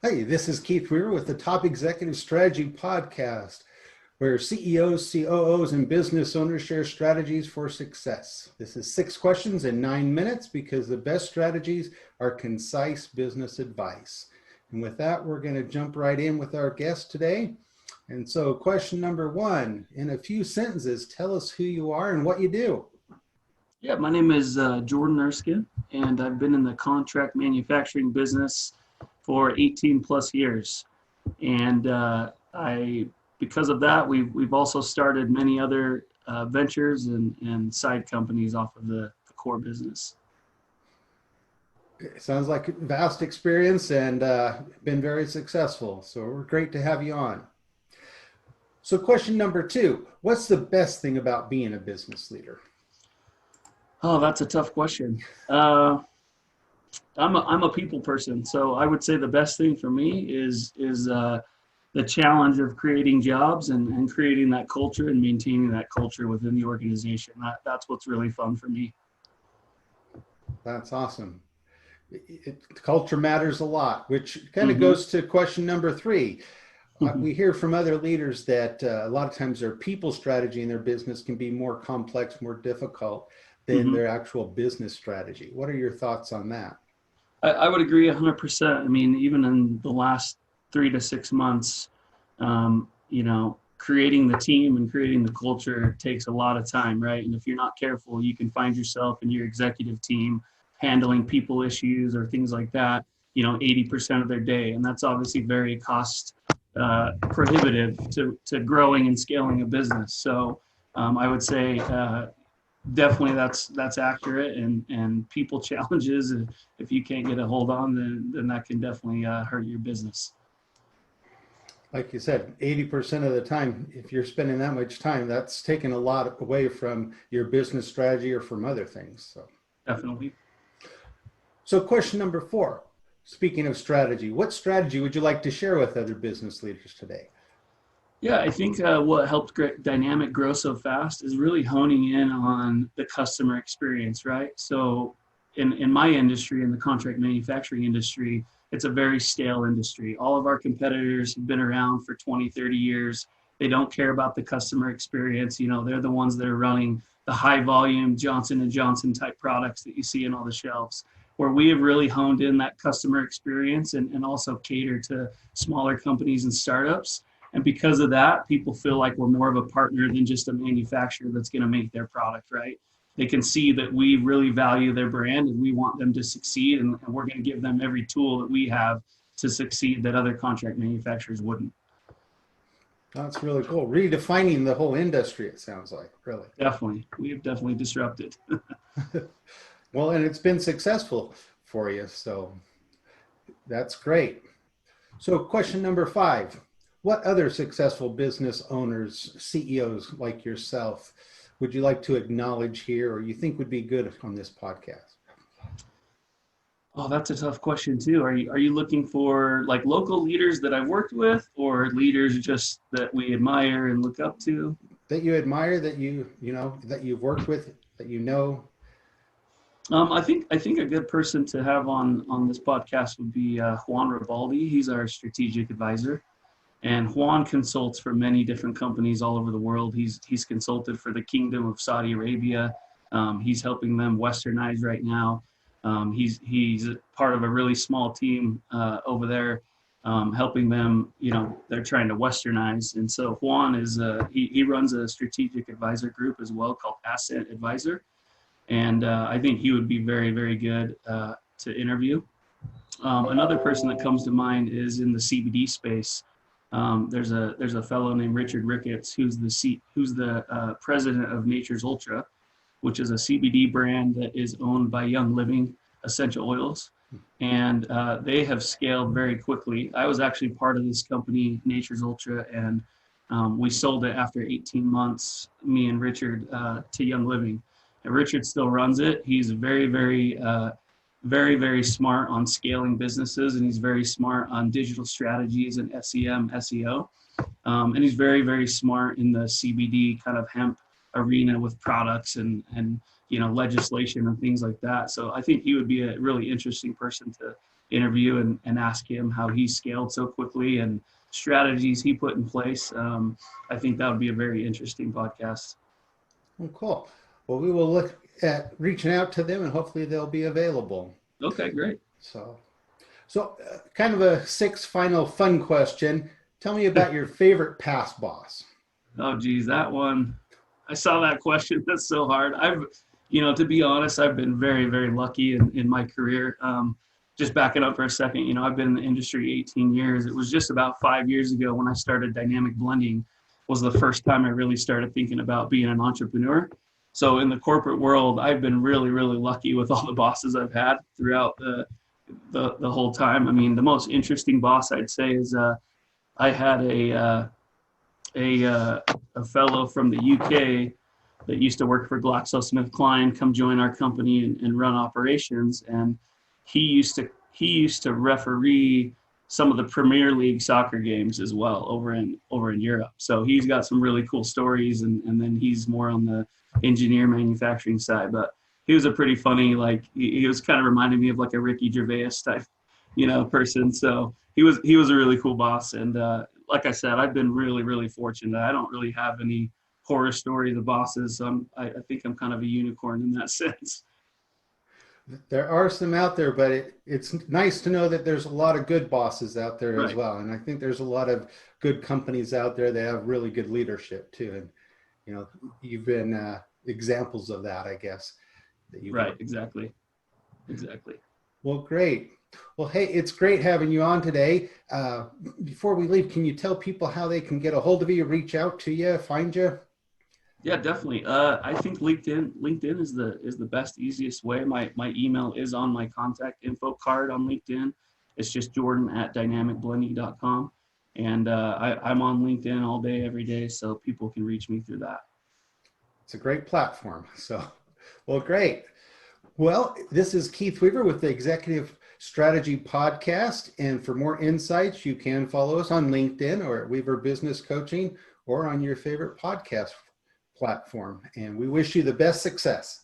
Hey, this is Keith Weir with the Top Executive Strategy Podcast, where CEOs, COOs, and business owners share strategies for success. This is 6 questions in 9 minutes because the best strategies are concise business advice. And with that, we're going to jump right in with our guest today. And so question number 1, in a few sentences, tell us who you are and what you do. Yeah, my name is Jordan Erskine, and I've been in the contract manufacturing business for 18 plus years. And because of that, we've also started many other ventures and side companies off of the core business. It sounds like a vast experience and been very successful. So we're great to have you on. So question number 2, what's the best thing about being a business leader? Oh, that's a tough question. I'm a people person, so I would say the best thing for me is the challenge of creating jobs and creating that culture and maintaining that culture within the organization. That's what's really fun for me. That's awesome. Culture matters a lot, which kind of goes to question number 3. We hear from other leaders that a lot of times their people strategy in their business can be more complex, more difficult than their actual business strategy. What are your thoughts on that? I would agree 100%. I mean, even in the last 3 to 6 months, creating the team and creating the culture takes a lot of time, right? And if you're not careful, you can find yourself and your executive team handling people issues or things like that, 80% of their day. And that's obviously very cost prohibitive to growing and scaling a business. So I would say definitely that's accurate, and people challenges, if you can't get a hold on, then that can definitely hurt your business. Like you said, 80% of the time, if you're spending that much time, that's taking a lot away from your business strategy or from other things. So definitely. So question number 4, speaking of strategy, what strategy would you like to share with other business leaders today? Yeah, I think what helped Dynamic grow so fast is really honing in on the customer experience, right? So in my industry, in the contract manufacturing industry, it's a very stale industry. All of our competitors have been around for 20, 30 years. They don't care about the customer experience. They're the ones that are running the high volume Johnson & Johnson type products that you see in all the shelves, where we have really honed in that customer experience and also cater to smaller companies and startups. And because of that, people feel like we're more of a partner than just a manufacturer that's going to make their product, right? They can see that we really value their brand and we want them to succeed, and we're going to give them every tool that we have to succeed that other contract manufacturers wouldn't. That's really cool. Redefining the whole industry, it sounds like, really. Definitely. We have definitely disrupted. Well, and it's been successful for you, so that's great. So question number 5. What other successful business owners, CEOs like yourself, would you like to acknowledge here or you think would be good on this podcast? Oh, that's a tough question too. Are you looking for like local leaders that I've worked with, or leaders just that we admire and look up to? That you admire, that that you've worked with, that you know? I think a good person to have on this podcast would be Juan Ribaldi. He's our strategic advisor. And Juan consults for many different companies all over the world. He's consulted for the Kingdom of Saudi Arabia. He's helping them westernize right now. He's part of a really small team over there, helping them. They're trying to westernize. And so Juan is he runs a strategic advisor group as well called Ascent Advisor. And I think he would be very, very good to interview. Another person that comes to mind is in the CBD space. There's a fellow named Richard Ricketts who's the president of Nature's Ultra, which is a CBD brand that is owned by Young Living Essential Oils, and they have scaled very quickly. I was actually part of this company, Nature's Ultra, and we sold it after 18 months, me and Richard, to Young Living. And Richard still runs it. He's very, very very, very smart on scaling businesses, and he's very smart on digital strategies and SEM, SEO. And he's very, very smart in the CBD kind of hemp arena with products and legislation and things like that. So I think he would be a really interesting person to interview and ask him how he scaled so quickly and strategies he put in place. I think that would be a very interesting podcast. Oh, cool. Well, we will look at reaching out to them and hopefully they'll be available. Okay, great. So kind of a sixth final fun question. Tell me about your favorite past boss. Oh, geez, that one. I saw that question. That's so hard. To be honest, I've been very, very lucky in my career. Just backing up for a second, I've been in the industry 18 years. It was just about 5 years ago when I started dynamic blending was the first time I really started thinking about being an entrepreneur. So in the corporate world, I've been really, really lucky with all the bosses I've had throughout the whole time. I mean, the most interesting boss I'd say is I had a fellow from the UK that used to work for GlaxoSmithKline come join our company and run operations, and he used to referee some of the Premier League soccer games as well over in Europe. So he's got some really cool stories, and then he's more on the engineer manufacturing side. But he was a pretty funny, he was kind of reminding me of like a Ricky Gervais type, person. So he was a really cool boss. And like I said, I've been really, really fortunate. I don't really have any horror stories of bosses. So I think I'm kind of a unicorn in that sense. There are some out there, but it's nice to know that there's a lot of good bosses out there Right. as well. And I think there's a lot of good companies out there that have really good leadership too. And, you've been examples of that, I guess. Right. Exactly. Well, great. Well, hey, it's great having you on today. Before we leave, can you tell people how they can get a hold of you, reach out to you, find you? Yeah, definitely. I think LinkedIn is the best, easiest way. My email is on my contact info card on LinkedIn. It's just jordan@dynamicblending.com. And I'm on LinkedIn all day, every day, so people can reach me through that. It's a great platform. So, well, great. Well, this is Keith Weaver with the Executive Strategy Podcast. And for more insights, you can follow us on LinkedIn or at Weaver Business Coaching or on your favorite podcast platform. And we wish you the best success.